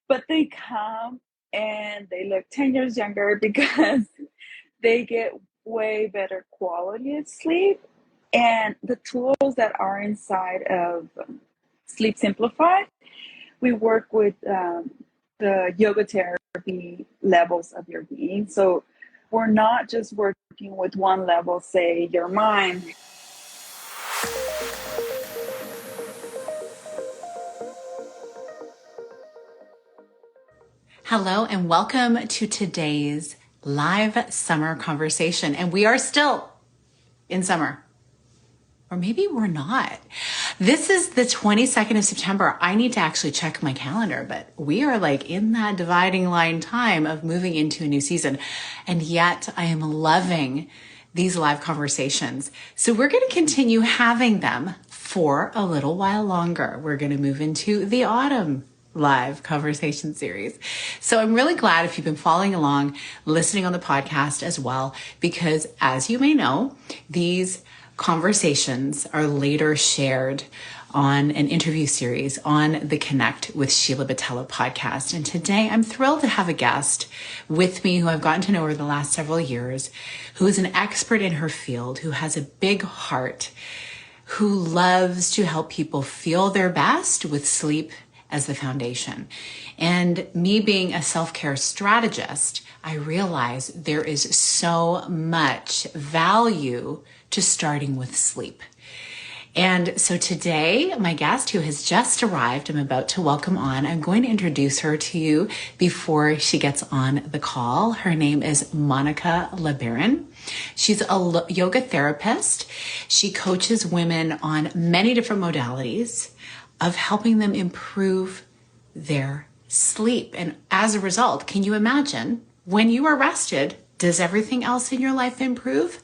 but they come and they look 10 years younger because they get way better quality of sleep. And the tools that are inside of Sleep Simplified, we work with the yoga therapy levels of your being. So we're not just working with one level, say your mind. Hello and welcome to today's live summer conversation. And we are still in summer, or maybe we're not. This is the 22nd of September. I need to actually check my calendar, but we are like in that dividing line time of moving into a new season. And yet I am loving these live conversations. So we're going to continue having them for a little while longer. We're going to move into the autumn live conversation series. So I'm really glad if you've been following along, listening on the podcast as well, because as you may know, these conversations are later shared on an interview series on the Connect with Sheila podcast. And today I'm thrilled to have a guest with me who I've gotten to know over the last several years, who is an expert in her field, who has a big heart, who loves to help people feel their best with sleep as the foundation. And me being a self-care strategist, I realize there is so much value to starting with sleep. And so today, my guest who has just arrived, I'm about to welcome on. I'm going to introduce her to you before she gets on the call. Her name is Monica LeBaron. She's a yoga therapist. She coaches women on many different modalities of helping them improve their sleep. And as a result, can you imagine when you are rested, does everything else in your life improve?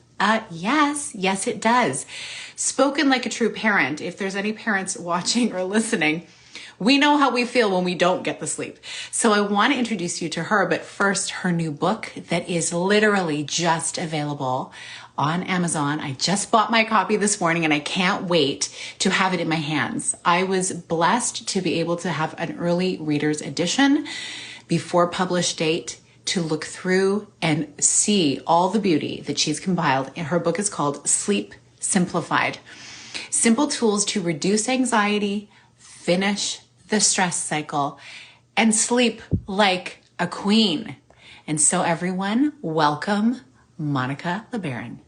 Yes, it does. Spoken like a true parent, if there's any parents watching or listening, we know how we feel when we don't get the sleep. So I want to introduce you to her, but first her new book that is literally just available on Amazon. I just bought my copy this morning and I can't wait to have it in my hands. I was blessed to be able to have an early reader's edition before published date to look through and see all the beauty that she's compiled. And her book is called Sleep Simplified. Simple tools to reduce anxiety, finish the stress cycle, and sleep like a queen. And so everyone, welcome Monica LeBaron.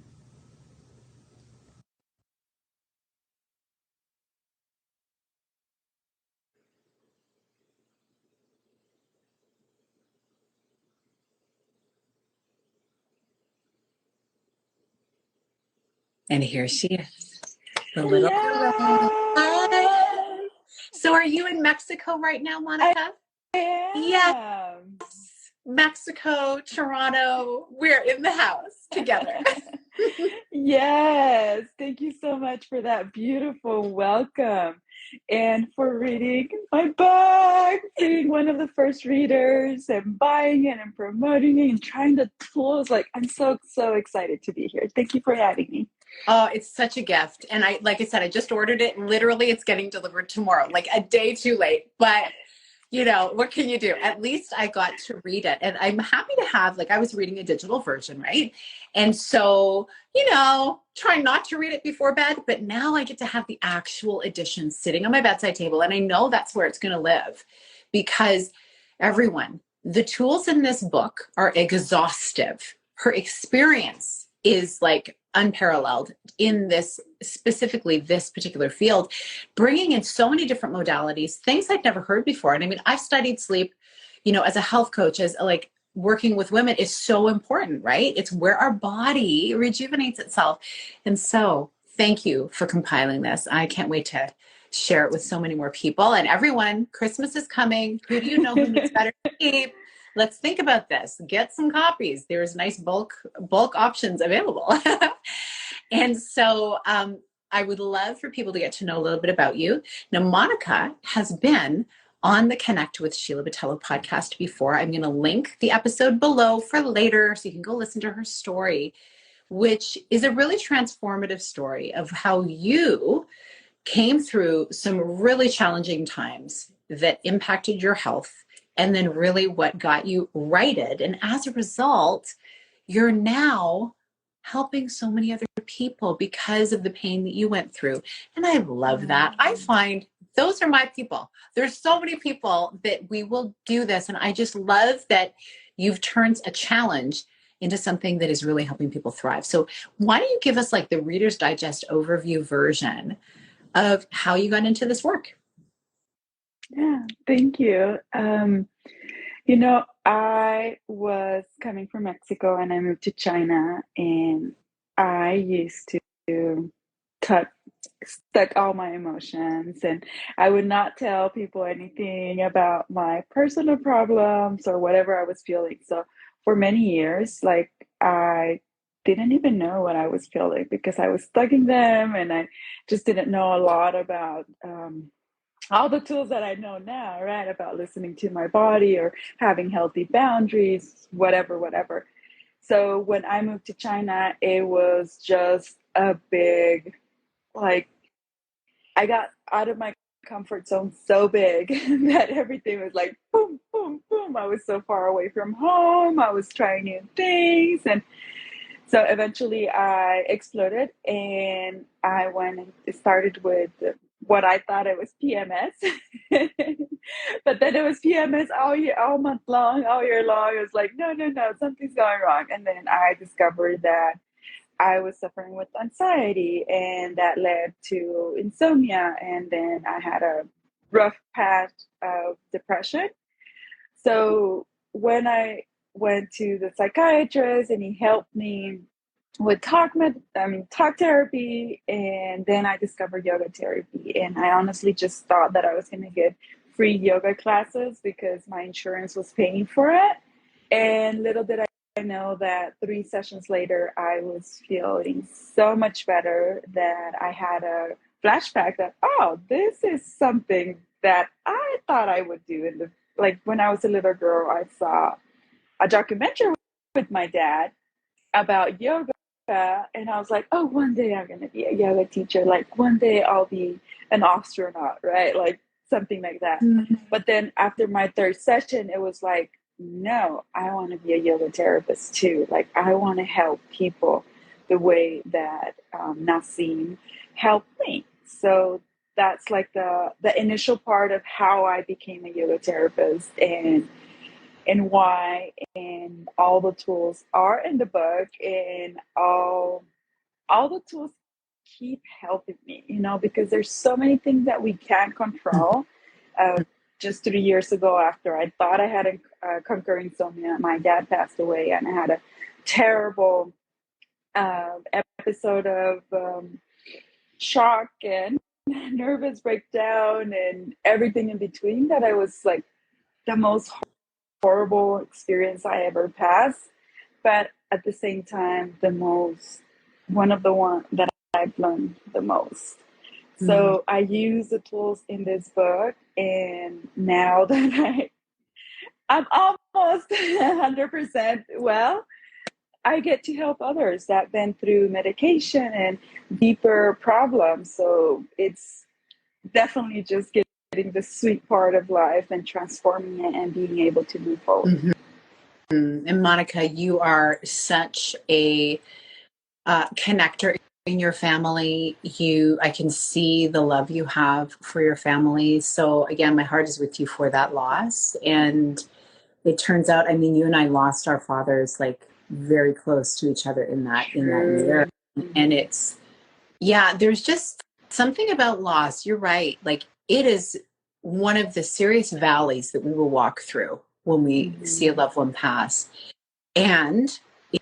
And here she is, the little girl. Hi. So are you in Mexico right now, Monica? Yeah. Mexico, Toronto, we're in the house together. Yes. Thank you so much for that beautiful welcome and for reading my book, being one of the first readers and buying it and promoting it and trying the tools. Like, I'm so excited to be here. Thank you for having me. Oh, it's such a gift. And like I said, I just ordered it. Literally, it's getting delivered tomorrow, like a day too late. But you know, what can you do? At least I got to read it. And I'm happy to have, like, I was reading a digital version, right? And so, you know, trying not to read it before bed, but now I get to have the actual edition sitting on my bedside table. And I know that's where it's going to live because everyone, the tools in this book are exhaustive. Her experience is like unparalleled in this, specifically this particular field, bringing in so many different modalities, things I'd never heard before. And I mean, I've studied sleep, you know, as a health coach, as like working with women is so important, right? It's where our body rejuvenates itself. And so thank you for compiling this. I can't wait to share it with so many more people. And everyone, Christmas is coming. Who do you know who needs better sleep? Let's think about this. Get some copies. There's nice bulk options available. And so I would love for people to get to know a little bit about you. Now, Monica has been on the Connect with Sheila podcast before. I'm going to link the episode below for later so you can go listen to her story, which is a really transformative story of how you came through some really challenging times that impacted your health and then really what got you righted. And as a result, you're now helping so many other people because of the pain that you went through. And I love that. I find those are my people. There's so many people that we will do this. And I just love that you've turned a challenge into something that is really helping people thrive. So why don't you give us like the Reader's Digest overview version of how you got into this work? Yeah, thank you. I was coming from Mexico and I moved to China, and I used to tuck stuck all my emotions, and I would not tell people anything about my personal problems or whatever I was feeling. So for many years, like, I didn't even know what I was feeling because I was stugging them, and I just didn't know a lot about all the tools that I know now, right? About listening to my body or having healthy boundaries, whatever, whatever. So when I moved to China, it was just a big, like, I got out of my comfort zone so big that everything was like boom, boom, boom. I was so far away from home. I was trying new things. And so eventually I exploded and I went and started with what I thought it was PMS. But then it was PMS all year, all month long, all year long. It was like, no, no, no, something's going wrong. And then I discovered that I was suffering with anxiety, and that led to insomnia. And then I had a rough patch of depression. So when I went to the psychiatrist and he helped me with talk therapy, and then I discovered yoga therapy. And I honestly just thought that I was going to get free yoga classes because my insurance was paying for it. And little did I know that 3 sessions later, I was feeling so much better that I had a flashback that, oh, this is something that I thought I would do like when I was a little girl. I saw a documentary with my dad about yoga, and I was like, oh, one day I'm gonna be a yoga teacher. Like one day I'll be an astronaut, right? Like something like that. Mm-hmm. But then after my third session, it was like, no, I want to be a yoga therapist too. Like I want to help people the way that Nassim helped me. So that's like the initial part of how I became a yoga therapist, and why, and all the tools are in the book, and all the tools keep helping me, because there's so many things that we can't control. Just 3 years ago, after I thought I had a conquer insomnia, my dad passed away, and I had a terrible episode of shock and nervous breakdown and everything in between, that I was like the most horrible experience I ever passed, but at the same time, one of the one that I've learned the most. So I use the tools in this book, and now that I'm almost 100% well, I get to help others that have been through medication and deeper problems. So it's definitely just getting the sweet part of life and transforming it and being able to move forward. Mm-hmm. And Monica, you are such a connector in your family. I can see the love you have for your family. So again, my heart is with you for that loss. And it turns out, I mean, you and I lost our fathers like very close to each other in that year. And there's just something about loss. You're right. Like it is one of the serious valleys that we will walk through when we see a loved one pass. And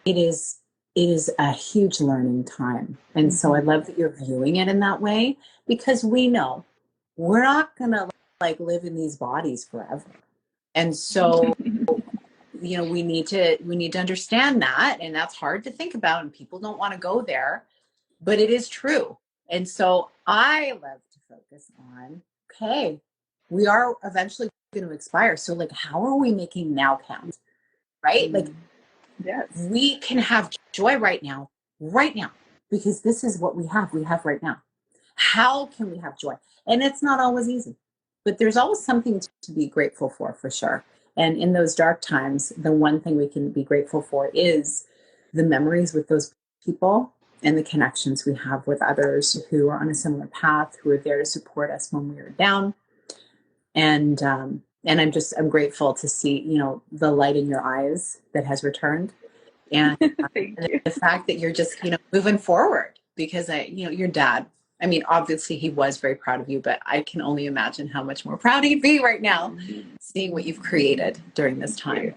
it is a huge learning time. And so I love that you're viewing it in that way, because we know we're not going to like live in these bodies forever. And so, we need to understand that. And that's hard to think about. And people don't want to go there, but it is true. And so I love to focus on, okay, we are eventually going to expire. So like, how are we making now count? Right? Like, yes, we can have joy right now, because this is what we have right now. How can we have joy? And it's not always easy, but there's always something to be grateful for sure. And in those dark times, the one thing we can be grateful for is the memories with those people and the connections we have with others who are on a similar path, who are there to support us when we are down. And I'm grateful to see, the light in your eyes that has returned, and, Thank and you. the fact that you're just, moving forward, because your dad, I mean, obviously he was very proud of you, but I can only imagine how much more proud he'd be right now, seeing what you've created during this time.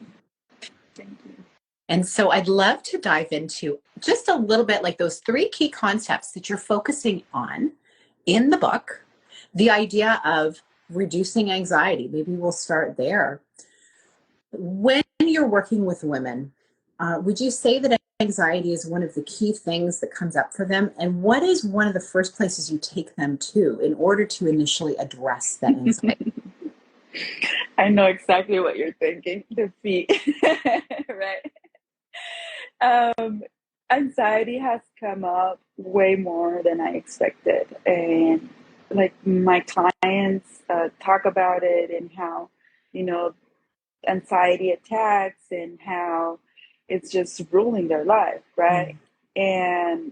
Thank you. And so I'd love to dive into just a little bit like those 3 key concepts that you're focusing on in the book. The idea of reducing anxiety. Maybe we'll start there. When you're working with women, would you say that anxiety is one of the key things that comes up for them? And what is one of the first places you take them to in order to initially address that anxiety? I know exactly what you're thinking. The feet, right? Anxiety has come up way more than I expected. And like my clients talk about it and how, you know, anxiety attacks and how it's just ruling their life, right? And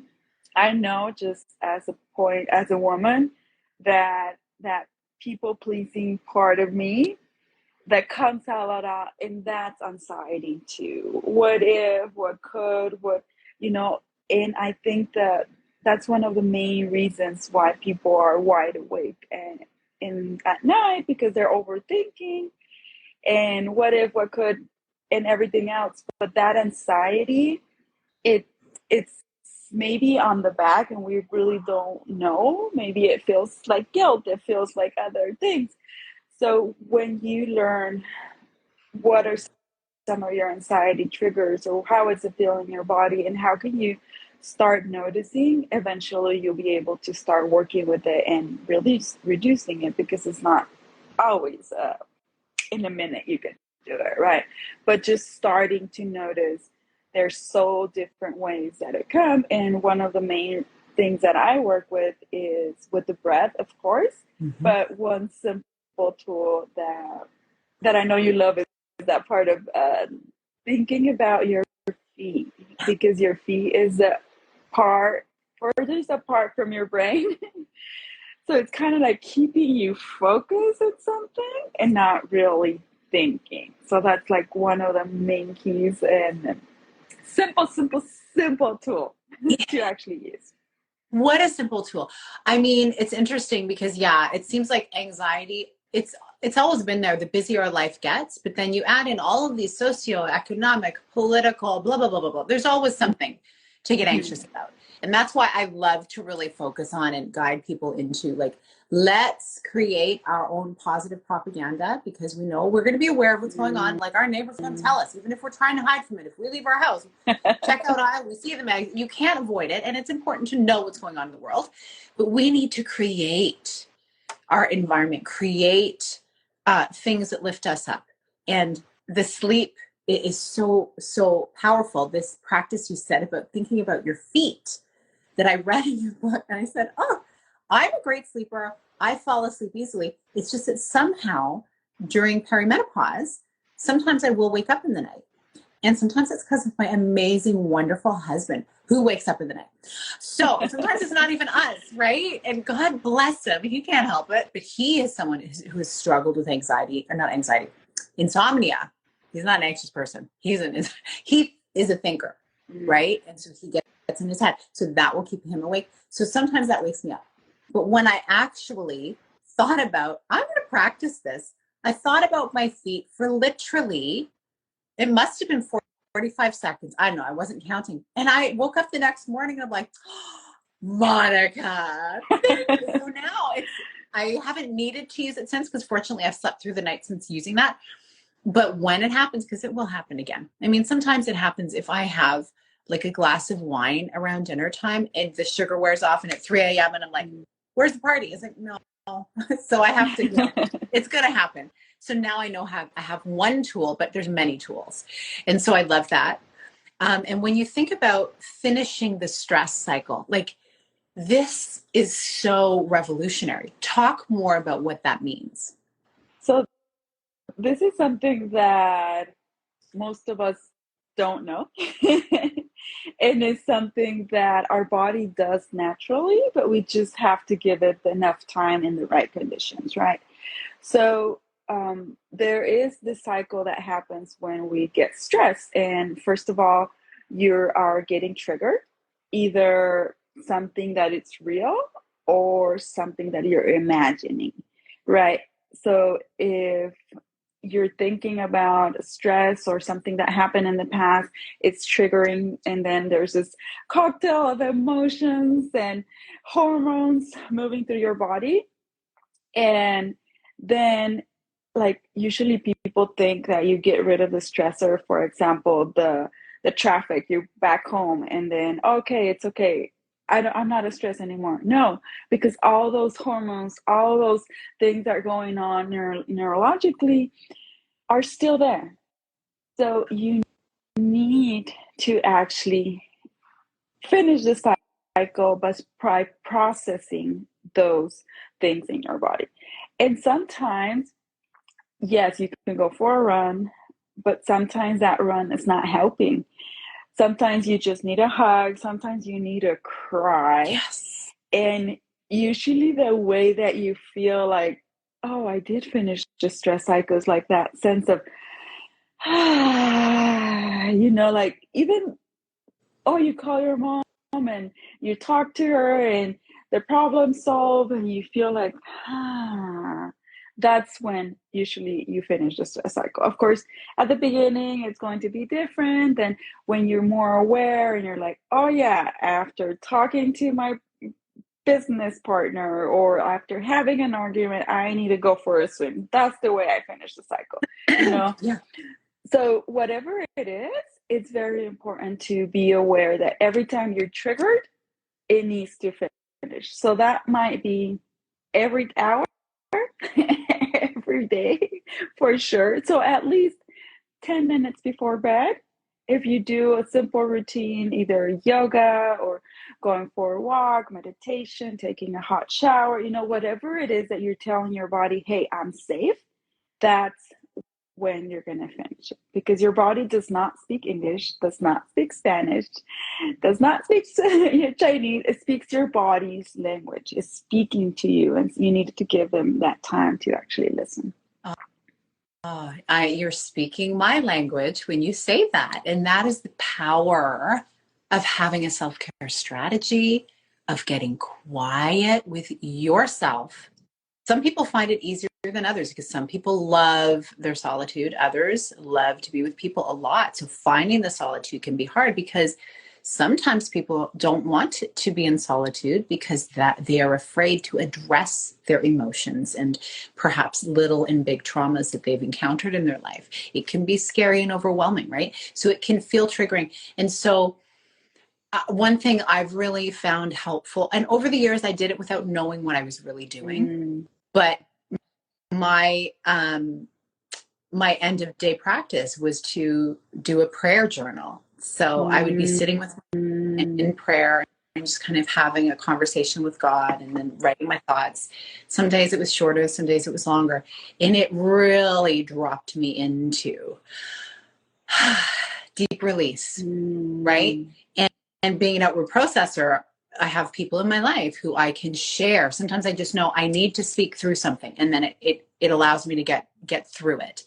I know just as a woman, that people pleasing part of me that comes out a lot, and that's anxiety too. What if, what could, and I think that that's one of the main reasons why people are wide awake and in at night, because they're overthinking and what if, what could, and everything else. But that anxiety, it it's maybe on the back and we really don't know. Maybe it feels like guilt, it feels like other things. So when you learn what are some of your anxiety triggers, or how is it feeling in your body, and how can you start noticing, eventually you'll be able to start working with it and really reducing it, because it's not always in a minute you can do it, right? But just starting to notice there's so different ways that it come. And one of the main things that I work with is with the breath, of course. Mm-hmm. But one simple tool that I know you love is that part of thinking about your feet, because your feet is a part, furthest apart from your brain. So it's kind of like keeping you focused on something and not really thinking. So that's like one of the main keys, and simple tool to actually use. What a simple tool. I mean, it's interesting because it seems like anxiety, it's always been there the busier life gets, but then you add in all of these socioeconomic, political, blah, blah, blah, blah, blah. There's always something to get anxious about. And that's why I love to really focus on and guide people into like, let's create our own positive propaganda, because we know we're going to be aware of what's going on. Like our neighbor's going to tell us, even if we're trying to hide from it. If we leave our house, check out aisle, we see the mag. You can't avoid it. And it's important to know what's going on in the world. But we need to create our environment, create things that lift us up. And the sleep is so, so powerful. This practice you said about thinking about your feet that I read in your book, and I said, oh, I'm a great sleeper. I fall asleep easily. It's just that somehow during perimenopause, sometimes I will wake up in the night. And sometimes it's because of my amazing, wonderful husband who wakes up in the night. So sometimes it's not even us, right? And God bless him. He can't help it. But he is someone who has struggled with anxiety, or not anxiety, insomnia. He's not an anxious person. He is a thinker, right? And so he gets in his head. So that will keep him awake. So sometimes that wakes me up. But when I actually thought about, I'm going to practice this, I thought about my feet for literally, it must have been 45 seconds. I don't know. I wasn't counting. And I woke up the next morning and I'm like, oh, Monica, thank you. So now I haven't needed to use it since, because fortunately I've slept through the night since using that. But when it happens, because it will happen again. I mean, sometimes it happens if I have like a glass of wine around dinner time and the sugar wears off and at 3 a.m. and I'm like, where's the party? It's like, no. So I have to, it's going to happen. So now I know I have one tool, but there's many tools. And so I love that. And when you think about finishing the stress cycle, like this is so revolutionary. Talk more about what that means. So this is something that most of us don't know. And it's something that our body does naturally, but we just have to give it enough time in the right conditions, right? So there is this cycle that happens when we get stressed. And first of all, you are getting triggered, either something that it's real or something that you're imagining, right? So if you're thinking about stress or something that happened in the past, it's triggering. And then there's this cocktail of emotions and hormones moving through your body. And then, like, usually people think that you get rid of the stressor, for example, the traffic, you're back home, and then, okay, it's okay. I'm not as stressed anymore. No, because all those hormones, all those things that are going on neurologically are still there. So you need to actually finish the cycle by processing those things in your body. And sometimes, yes, you can go for a run, but sometimes that run is not helping. Sometimes you just need a hug. Sometimes you need a cry. Yes. And usually the way that you feel like, oh, I did finish the stress cycle is like that sense of, like even, oh, you call your mom and you talk to her and the problem solved and you feel like, that's when usually you finish the stress cycle. Of course, at the beginning, it's going to be different than when you're more aware and you're like, oh yeah, after talking to my business partner or after having an argument, I need to go for a swim. That's the way I finish the cycle. Yeah. So whatever it is, it's very important to be aware that every time you're triggered, it needs to finish. So that might be every hour, every day, for sure. So at least 10 minutes before bed, if you do a simple routine, either yoga or going for a walk, meditation, taking a hot shower, whatever it is that you're telling your body, hey, I'm safe, that's when you're going to finish it, because your body does not speak English, does not speak Spanish, does not speak Chinese. It speaks your body's language. It's speaking to you, and you need to give them that time to actually listen. You're speaking my language when you say that. And that is the power of having a self-care strategy, of getting quiet with yourself. Some people find it easier than others because some people love their solitude. Others love to be with people a lot. So finding the solitude can be hard because sometimes people don't want to be in solitude because that they are afraid to address their emotions and perhaps little and big traumas that they've encountered in their life. It can be scary and overwhelming, right? So it can feel triggering. And so one thing I've really found helpful, and over the years I did it without knowing what I was really doing, but my my end of day practice was to do a prayer journal. So I would be sitting with in prayer and just kind of having a conversation with God and then writing my thoughts. Some days it was shorter, some days it was longer. And it really dropped me into deep release, right? And being an outward processor, I have people in my life who I can share. Sometimes I just know I need to speak through something, and then it allows me to get through it.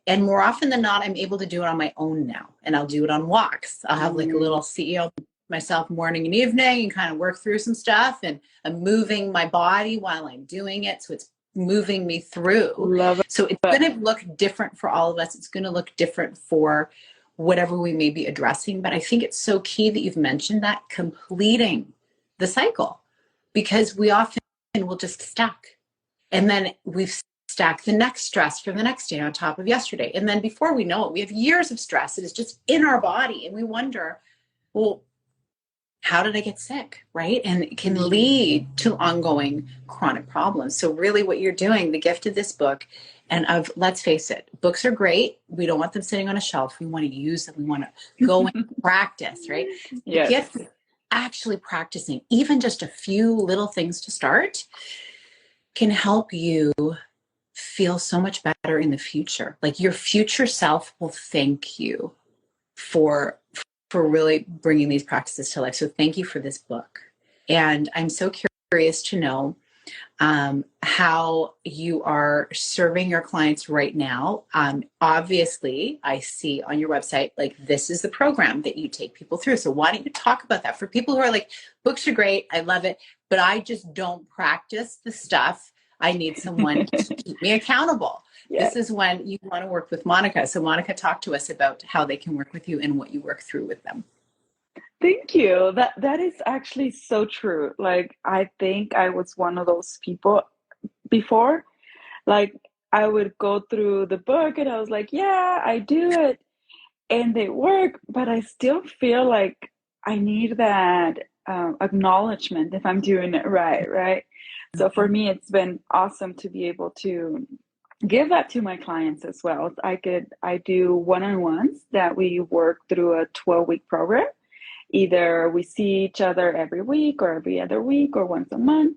And more often than not, I'm able to do it on my own now. And I'll do it on walks. I'll have like a little CEO myself morning and evening and kind of work through some stuff. And I'm moving my body while I'm doing it. So it's moving me through. Love it. So it's going to look different for all of us. It's going to look different for whatever we may be addressing. But I think it's so key that you've mentioned that, completing the cycle, because we often will just stack. And then we've stack the next stress for the next day on top of yesterday. And then before we know it, we have years of stress that is just in our body. And we wonder, well, how did I get sick? Right? And it can lead to ongoing chronic problems. So really what you're doing, the gift of this book, and let's face it, books are great. We don't want them sitting on a shelf. We want to use them. We want to go and practice, right? Yes. The gift of actually practicing, even just a few little things to start, can help you feel so much better in the future. Like your future self will thank you for really bringing these practices to life. So thank you for this book. And I'm so curious to know how you are serving your clients right now. Obviously, I see on your website, like this is the program that you take people through. So why don't you talk about that for people who are like, books are great, I love it, but I just don't practice the stuff. I need someone to keep me accountable. Yes. This is when you want to work with Monica. So Monica, talk to us about how they can work with you and what you work through with them. Thank you. That is actually so true. Like I think I was one of those people before. Like I would go through the book and I was like, yeah, I do it and they work, but I still feel like I need that acknowledgement if I'm doing it right, right? So for me, it's been awesome to be able to give that to my clients as well. I do one-on-ones that we work through a 12-week program. Either we see each other every week or every other week or once a month.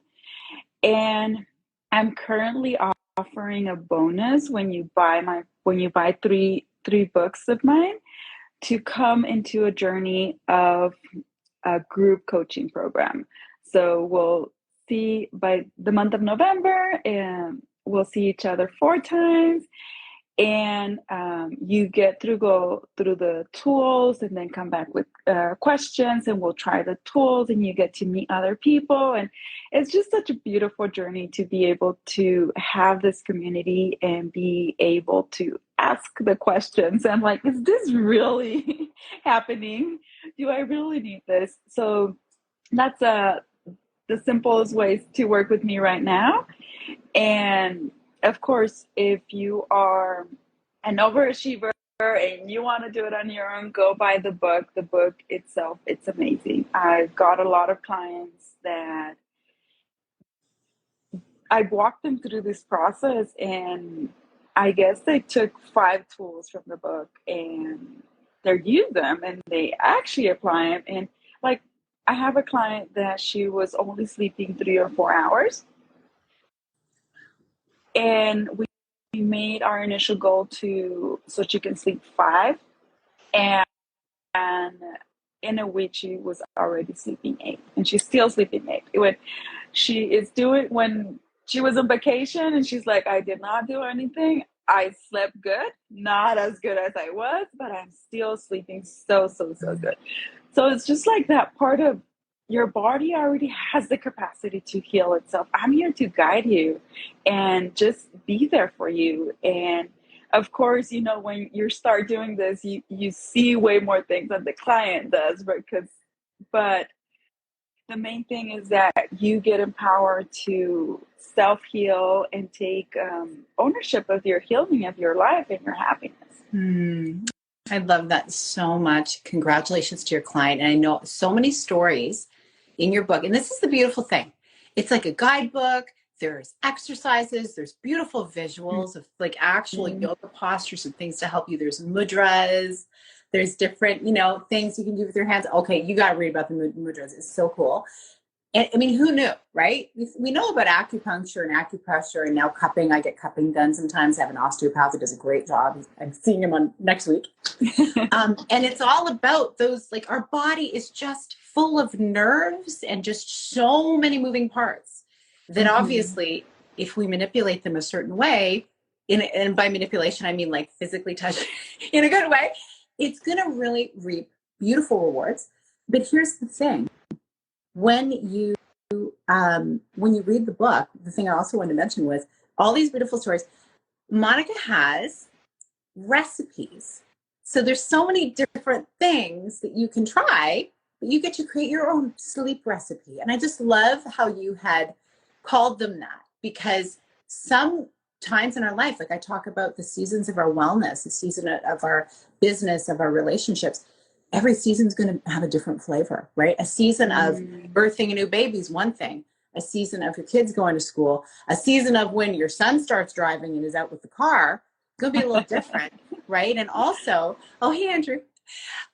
And I'm currently offering a bonus when you buy three books of mine to come into a journey of a group coaching program. So we'll see by the month of November, and we'll see each other 4 times. And you get through go through the tools and then come back with questions, and we'll try the tools, and you get to meet other people. And it's just such a beautiful journey to be able to have this community and be able to ask the questions. I'm like, is this really happening? Do I really need this? So that's the simplest ways to work with me right now. And of course, if you are an overachiever and you want to do it on your own, go buy the book. The book itself, it's amazing. I've got a lot of clients that I walked them through this process, and I guess they took 5 tools from the book and they use them and they actually apply them. And like, I have a client that she was only sleeping 3 or 4 hours, and we made our initial goal to so she can sleep 5, and in a week she was already sleeping 8, and she's still sleeping 8 when she is doing when she was on vacation. And she's like, I did not do anything, I slept good, not as good as I was, but I'm still sleeping so good. So it's just like that part of your body already has the capacity to heal itself. I'm here to guide you and just be there for you. And of course, when you start doing this, you see way more things than the client does, but the main thing is that you get empowered to self-heal and take ownership of your healing of your life and your happiness. I love that so much. Congratulations to your client. And I know so many stories in your book. And this is the beautiful thing. It's like a guidebook. There's exercises. There's beautiful visuals of like actual yoga postures and things to help you. There's mudras. There's different, things you can do with your hands. Okay, you got to read about the mudras. It's so cool. And I mean, who knew, right? We know about acupuncture and acupressure and now cupping. I get cupping done sometimes. I have an osteopath who does a great job. I'm seeing him on next week. And it's all about those, like our body is just full of nerves and just so many moving parts that obviously if we manipulate them a certain way, and by manipulation, I mean like physically touch in a good way, it's going to really reap beautiful rewards. But here's the thing. When you read the book, the thing I also wanted to mention was all these beautiful stories. Monica has recipes. So there's so many different things that you can try, but you get to create your own sleep recipe. And I just love how you had called them that, because some times in our life, like I talk about the seasons of our wellness, the season of our business, of our relationships, every season's going to have a different flavor, right? A season of birthing a new baby is one thing. A season of your kids going to school, a season of when your son starts driving and is out with the car, it's going to be a little different, right? And also, oh, hey, Andrew.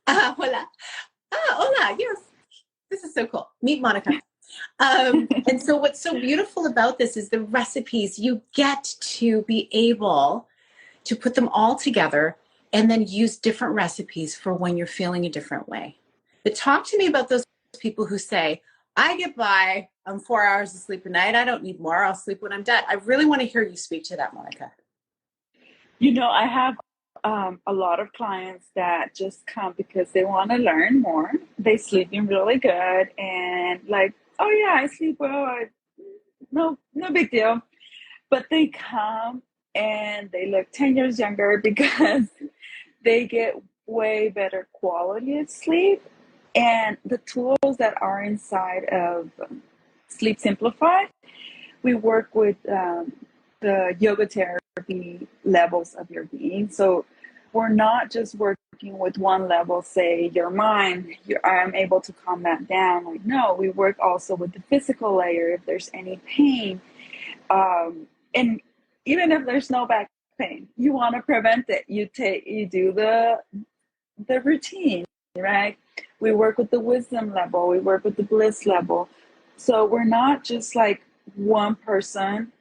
Hola. Hola. Yes. This is so cool. Meet Monica. And so what's so beautiful about this is the recipes. You get to be able to put them all together and then use different recipes for when you're feeling a different way. But talk to me about those people who say, I get by on 4 hours of sleep a night. I don't need more. I'll sleep when I'm dead. I really want to hear you speak to that, Monica. I have a lot of clients that just come because they want to learn more. They sleeping really good and like, oh yeah, I sleep well. No big deal. But they come and they look 10 years younger because they get way better quality of sleep. And the tools that are inside of Sleep Simplified, we work with the yoga therapy levels of your being. So we're not just working with one level, say your mind, I'm able to calm that down. Like, no, we work also with the physical layer if there's any pain. And even if there's no back pain, you want to prevent it. You do the routine, right? We work with the wisdom level, we work with the bliss level. So we're not just like one person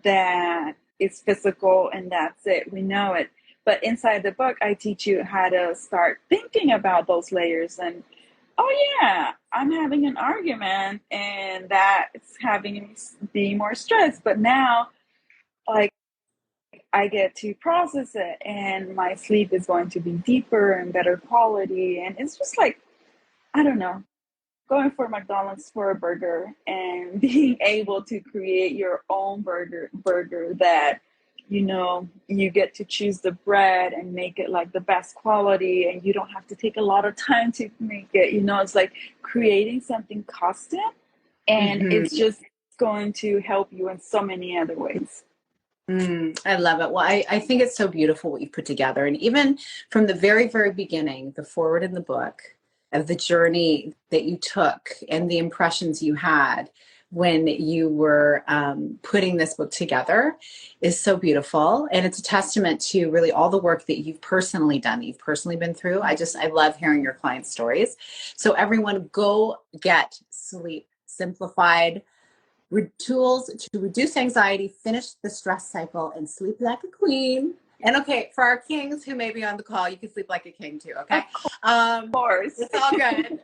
that is physical and that's it. We know it. But inside the book, I teach you how to start thinking about those layers and, oh yeah, I'm having an argument and that's having me be more stressed. But now, like, I get to process it and my sleep is going to be deeper and better quality. And it's just like, I don't know, going for McDonald's for a burger and being able to create your own burger that, you get to choose the bread and make it like the best quality and you don't have to take a lot of time to make it. It's like creating something custom and it's just going to help you in so many other ways. I love it. Well, I think it's so beautiful what you put together. And even from the very, very beginning, the forward in the book of the journey that you took and the impressions you had when you were putting this book together is so beautiful. And it's a testament to really all the work that you've personally done, that you've personally been through. I love hearing your clients' stories. So everyone go get Sleep Simplified. Tools to reduce anxiety, finish the stress cycle, and sleep like a queen. And okay, for our kings who may be on the call, you can sleep like a king too, okay? Of course. It's all good.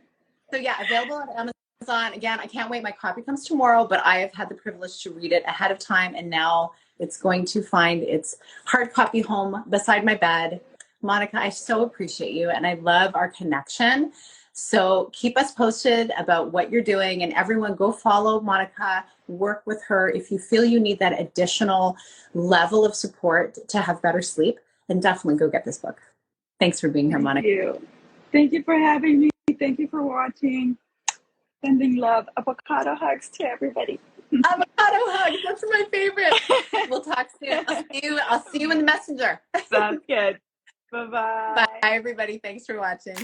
So yeah, available on Amazon. Again, I can't wait. My copy comes tomorrow, but I have had the privilege to read it ahead of time, and now it's going to find its hard copy home beside my bed. Monica, I so appreciate you, and I love our connection. So keep us posted about what you're doing, and everyone go follow Monica, work with her. If you feel you need that additional level of support to have better sleep, then definitely go get this book. Thanks for being here, Monica. Thank you for having me. Thank you for watching. Sending love. Avocado hugs to everybody. Avocado hugs. That's my favorite. We'll talk soon. I'll see you in the messenger. Sounds good. Bye-bye. Bye, everybody. Thanks for watching.